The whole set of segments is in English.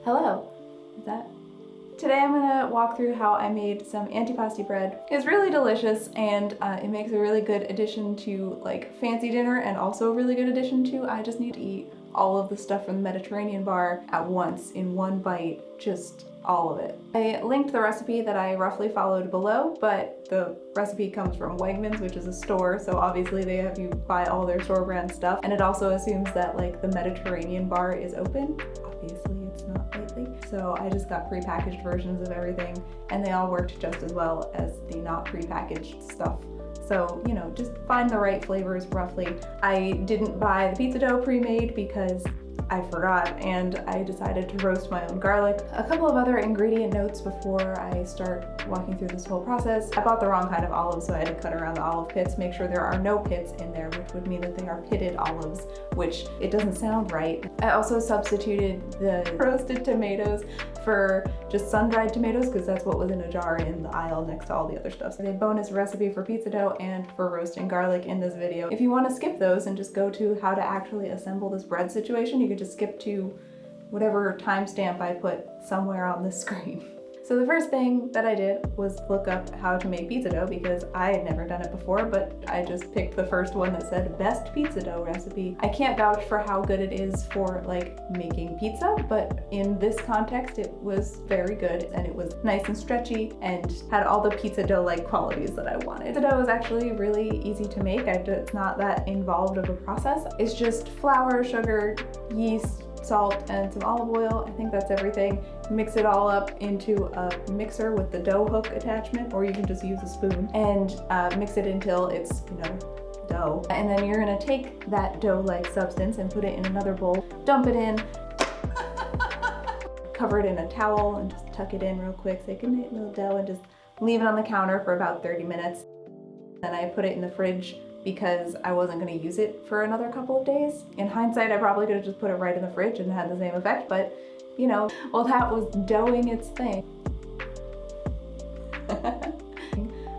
Hello. Is that? Today I'm gonna walk through how I made some antipasti bread. It's really delicious and it makes a really good addition to like fancy dinner, and also a really good addition to I just need to eat all of the stuff from the Mediterranean bar at once in one bite, just all of it. I linked the recipe that I roughly followed below, but the recipe comes from Wegmans, which is a store, so obviously they have you buy all their store brand stuff, and it also assumes that like the Mediterranean bar is open. Obviously it's not lately. So I just got prepackaged versions of everything, and they all worked just as well as the not prepackaged stuff. So, you know, just find the right flavors roughly. I didn't buy the pizza dough pre-made because I forgot, and I decided to roast my own garlic. A couple of other ingredient notes before I start walking through this whole process. I bought the wrong kind of olives, so I had to cut around the olive pits, make sure there are no pits in there, which would mean that they are pitted olives, which it doesn't sound right. I also substituted the roasted tomatoes for just sun-dried tomatoes because that's what was in a jar in the aisle next to all the other stuff. So a bonus recipe for pizza dough and for roasting garlic in this video. If you want to skip those and just go to how to actually assemble this bread situation, you could just skip to whatever timestamp I put somewhere on this screen. So the first thing that I did was look up how to make pizza dough because I had never done it before, but I just picked the first one that said best pizza dough recipe. I can't vouch for how good it is for like making pizza, but in this context it was very good, and it was nice and stretchy and had all the pizza dough like qualities that I wanted. Pizza dough is actually really easy to make. It's not that involved of a process. It's just flour, sugar, yeast, salt, and some olive oil. I think that's everything. Mix it all up into a mixer with the dough hook attachment, or you can just use a spoon, and mix it until it's, you know, dough. And then you're gonna take that dough-like substance and put it in another bowl, dump it in, cover it in a towel, and just tuck it in real quick so you can make a little dough, and just leave it on the counter for about 30 minutes. Then I put it in the fridge because I wasn't going to use it for another couple of days. In hindsight, I probably could have just put it right in the fridge and had the same effect, but you know, well, that was doughing its thing.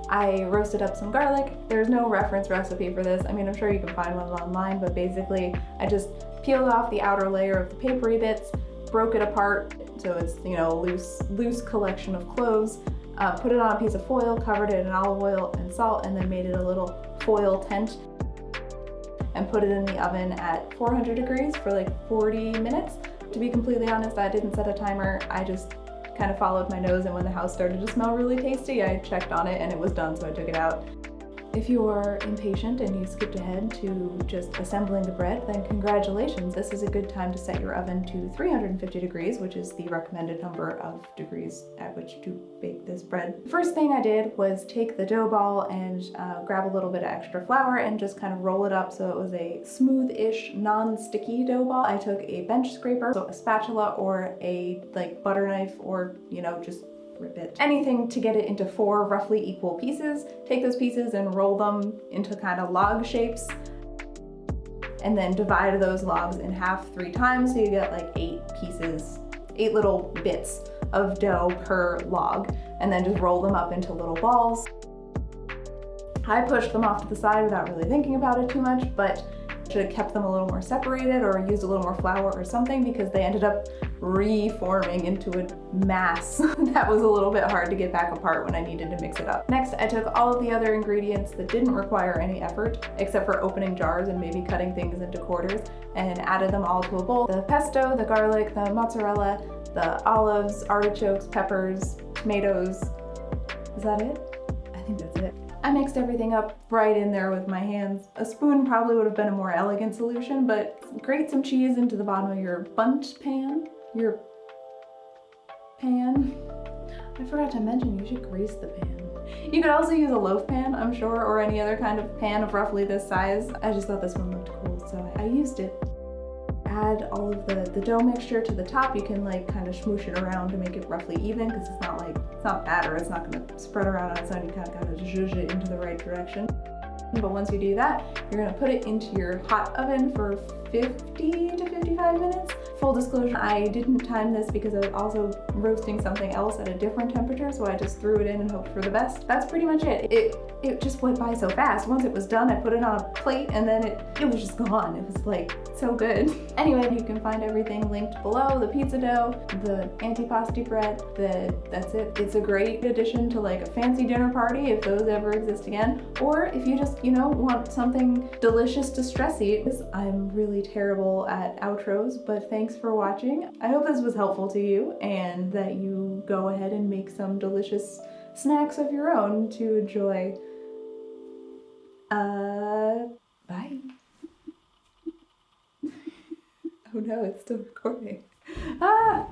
I roasted up some garlic. There's no reference recipe for this. I mean, I'm sure you can find one online, but basically I just peeled off the outer layer of the papery bits, broke it apart so it's, you know, loose collection of cloves, put it on a piece of foil, covered it in olive oil and salt, and then made it a little foil tent and put it in the oven at 400 degrees for like 40 minutes. To be completely honest, I didn't set a timer. I just kind of followed my nose, and when the house started to smell really tasty, I checked on it and it was done, so I took it out. If you are impatient and you skipped ahead to just assembling the bread, then congratulations. This is a good time to set your oven to 350 degrees, which is the recommended number of degrees at which to bake this bread. The first thing I did was take the dough ball and grab a little bit of extra flour and just kind of roll it up so it was a smooth-ish, non-sticky dough ball. I took a bench scraper, so a spatula or a like butter knife, or, you know, just rip it. Anything to get it into 4 roughly equal pieces. Take those pieces and roll them into kind of log shapes, and then divide those logs in half 3 times so you get like 8 pieces, 8 little bits of dough per log, and then just roll them up into little balls. I pushed them off to the side without really thinking about it too much, but should have kept them a little more separated or used a little more flour or something, because they ended up reforming into a mass that was a little bit hard to get back apart when I needed to mix it up. Next, I took all of the other ingredients that didn't require any effort, except for opening jars and maybe cutting things into quarters, and added them all to a bowl. The pesto, the garlic, the mozzarella, the olives, artichokes, peppers, tomatoes. Is that it? I think that's it. I mixed everything up right in there with my hands. A spoon probably would have been a more elegant solution, but grate some cheese into the bottom of your bundt pan. Your pan. I forgot to mention you should grease the pan. You could also use a loaf pan, I'm sure, or any other kind of pan of roughly this size. I just thought this one looked cool, so I used it. Add all of the dough mixture to the top. You can like kind of smoosh it around to make it roughly even, because it's not batter, it's not gonna spread around on its own. You kind of gotta zhuzh it into the right direction. But once you do that, you're gonna put it into your hot oven for 50 to 55 45 minutes. Full disclosure, I didn't time this because I was also roasting something else at a different temperature, so I just threw it in and hoped for the best. That's pretty much it. It just went by so fast. Once it was done, I put it on a plate and then it was just gone. It was like so good. Anyway, you can find everything linked below. The pizza dough, the antipasti bread, that's it. It's a great addition to like a fancy dinner party if those ever exist again. Or if you just, want something delicious to stress eat. I'm really terrible at outros, but thanks for watching. I hope this was helpful to you and that you go ahead and make some delicious snacks of your own to enjoy. Bye. Oh no, it's still recording. Ah!